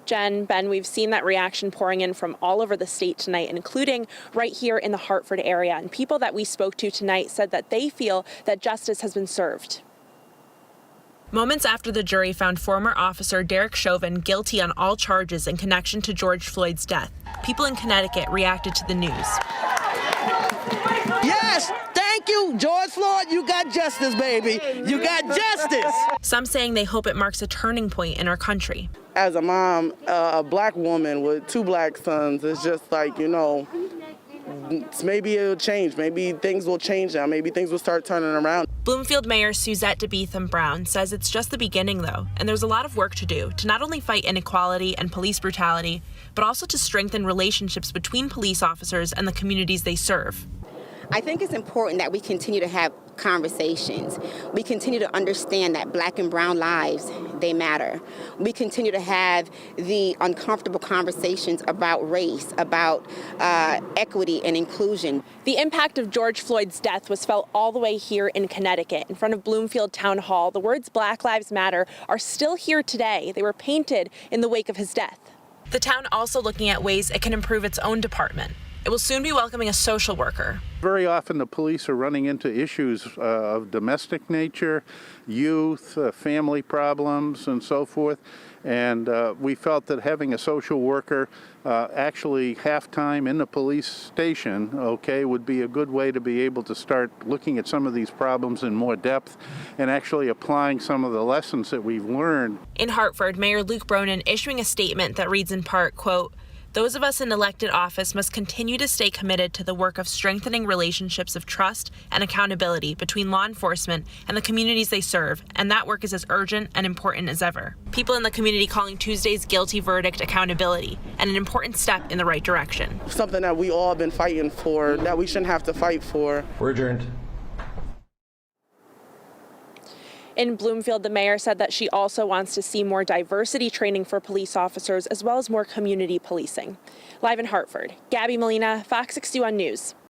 Jen, Ben, we've seen that reaction pouring in from all over the state tonight, including right here in the Hartford area. And people that we spoke to tonight said that they feel that justice has been served. Moments after the jury found former officer Derek Chauvin guilty on all charges in connection to George Floyd's death, people in Connecticut reacted to the news. Yes, thank you, George Floyd. You got justice, baby. You got justice. Some saying they hope it marks a turning point in our country. As a mom, a black woman with 2 black sons, it's just like, maybe it'll change. Maybe things will change now. Maybe things will start turning around. Bloomfield Mayor Suzette DeBeetham-Brown says it's just the beginning, though, and there's a lot of work to do to not only fight inequality and police brutality, but also to strengthen relationships between police officers and the communities they serve. I think it's important that we continue to have conversations. We continue to understand that black and brown lives, they matter. We continue to have the uncomfortable conversations about race, about equity and inclusion. The impact of George Floyd's death was felt all the way here in Connecticut. In front of Bloomfield Town Hall, the words Black Lives Matter are still here today. They were painted in the wake of his death. The town also looking at ways it can improve its own department. It will soon be welcoming a social worker. Very often the police are running into issues of domestic nature, youth, family problems, and so forth. And we felt that having a social worker actually half-time in the police station, would be a good way to be able to start looking at some of these problems in more depth and actually applying some of the lessons that we've learned. In Hartford, Mayor Luke Bronin issuing a statement that reads in part, quote, "Those of us in elected office must continue to stay committed to the work of strengthening relationships of trust and accountability between law enforcement and the communities they serve, and that work is as urgent and important as ever." People in the community calling Tuesday's guilty verdict accountability and an important step in the right direction. Something that we all been fighting for, that we shouldn't have to fight for. We're adjourned. In Bloomfield, the mayor said that she also wants to see more diversity training for police officers as well as more community policing. Live in Hartford, Gabby Molina, Fox 61 News.